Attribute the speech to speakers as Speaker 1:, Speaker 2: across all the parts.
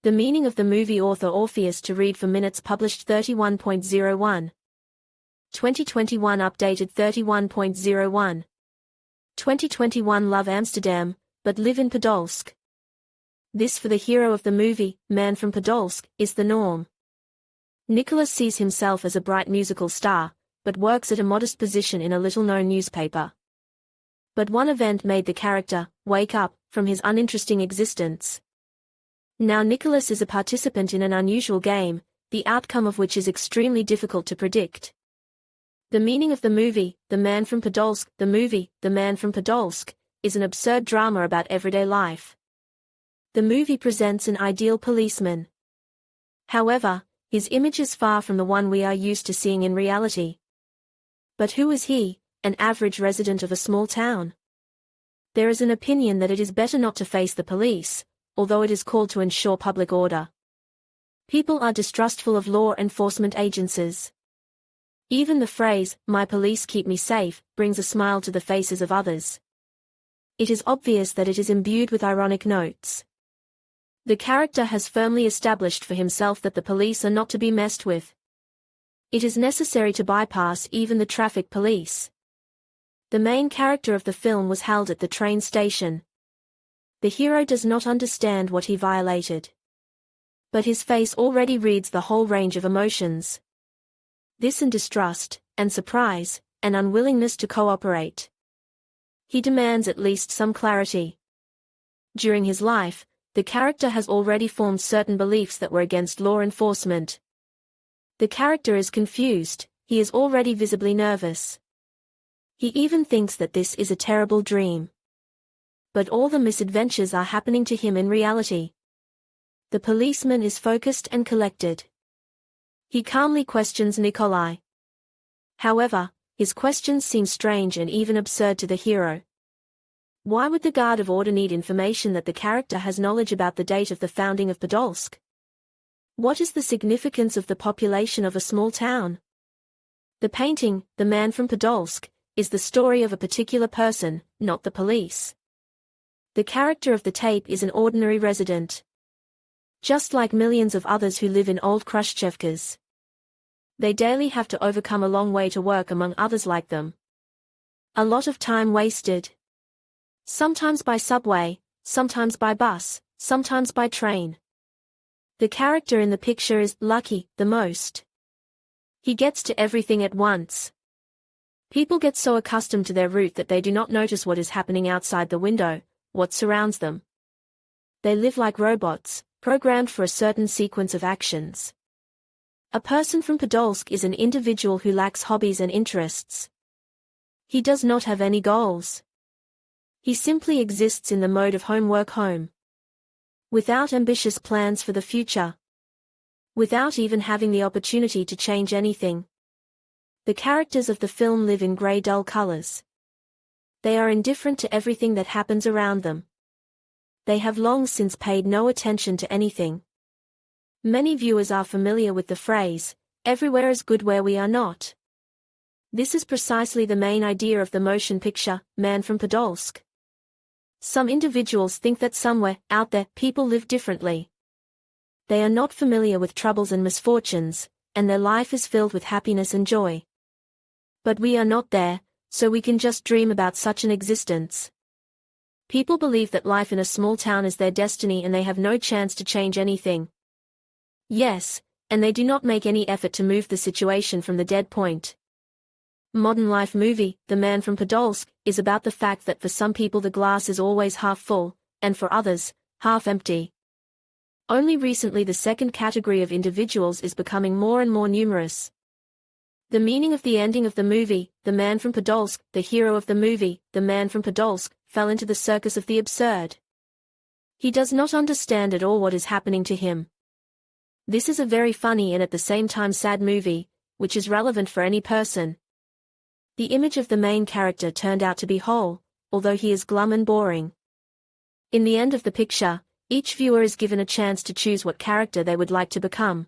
Speaker 1: The meaning of the movie author Orpheus to read for minutes published 31.01. 2021 updated 31.01. 2021 Love Amsterdam, but live in Podolsk. This for the hero of the movie, man from Podolsk, is the norm. Nicholas sees himself as a bright musical star, but works at a modest position in a little-known newspaper. But one event made the character wake up from his uninteresting existence. Now Nicholas is a participant in an unusual game, the outcome of which is extremely difficult to predict. The meaning of the movie, The Man from Podolsk, the movie, The Man from Podolsk, is an absurd drama about everyday life. The movie presents an ideal policeman. However, his image is far from the one we are used to seeing in reality. But who is he, an average resident of a small town? There is an opinion that it is better not to face the police, although it is called to ensure public order. People are distrustful of law enforcement agencies. Even the phrase, "My police keep me safe," brings a smile to the faces of others. It is obvious that it is imbued with ironic notes. The character has firmly established for himself that the police are not to be messed with. It is necessary to bypass even the traffic police. The main character of the film was held at the train station. The hero does not understand what he violated. But his face already reads the whole range of emotions. This and distrust, and surprise, and unwillingness to cooperate. He demands at least some clarity. During his life, the character has already formed certain beliefs that were against law enforcement. The character is confused, he is already visibly nervous. He even thinks that this is a terrible dream. But all the misadventures are happening to him in reality. The policeman is focused and collected. He calmly questions Nikolai. However, his questions seem strange and even absurd to the hero. Why would the guard of order need information that the character has knowledge about the date of the founding of Podolsk? What is the significance of the population of a small town? The painting, The Man from Podolsk, is the story of a particular person, not the police. The character of the tape is an ordinary resident. Just like millions of others who live in old Khrushchevkas. They daily have to overcome a long way to work among others like them. A lot of time wasted. Sometimes by subway, sometimes by bus, sometimes by train. The character in the picture is lucky, the most. He gets to everything at once. People get so accustomed to their route that they do not notice what is happening outside the window, what surrounds them. They live like robots, programmed for a certain sequence of actions. A person from Podolsk is an individual who lacks hobbies and interests. He does not have any goals. He simply exists in the mode of home, without ambitious plans for the future. Without even having the opportunity to change anything. The characters of the film live in grey dull colors. They are indifferent to everything that happens around them. They have long since paid no attention to anything. Many viewers are familiar with the phrase, "Everywhere is good where we are not." This is precisely the main idea of the motion picture, Man from Podolsk. Some individuals think that somewhere, out there, people live differently. They are not familiar with troubles and misfortunes, and their life is filled with happiness and joy. But we are not there, so we can just dream about such an existence. People believe that life in a small town is their destiny and they have no chance to change anything. Yes, and they do not make any effort to move the situation from the dead point. Modern life movie, The Man from Podolsk, is about the fact that for some people the glass is always half full, and for others, half empty. Only recently the second category of individuals is becoming more and more numerous. The meaning of the ending of the movie, The Man from Podolsk, the hero of the movie, The Man from Podolsk, fell into the circus of the absurd. He does not understand at all what is happening to him. This is a very funny and at the same time sad movie, which is relevant for any person. The image of the main character turned out to be whole, although he is glum and boring. In the end of the picture, each viewer is given a chance to choose what character they would like to become.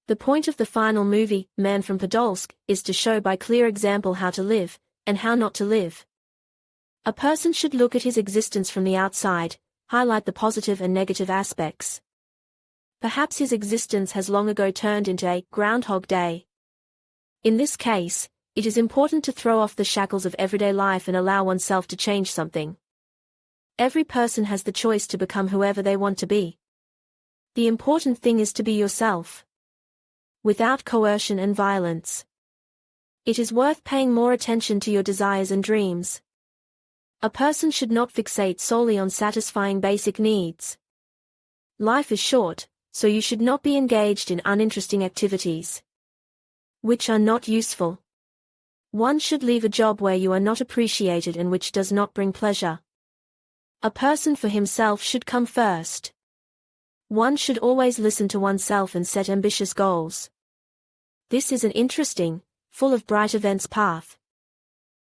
Speaker 1: The point of the final movie, Man from Podolsk, is to show by clear example how to live, and how not to live. A person should look at his existence from the outside, highlight the positive and negative aspects. Perhaps his existence has long ago turned into a Groundhog Day. In this case, it is important to throw off the shackles of everyday life and allow oneself to change something. Every person has the choice to become whoever they want to be. The important thing is to be yourself, without coercion and violence. It is worth paying more attention to your desires and dreams. A person should not fixate solely on satisfying basic needs. Life is short, so you should not be engaged in uninteresting activities, which are not useful. One should leave a job where you are not appreciated and which does not bring pleasure. A person for himself should come first. One should always listen to oneself and set ambitious goals. This is an interesting, full of bright events path.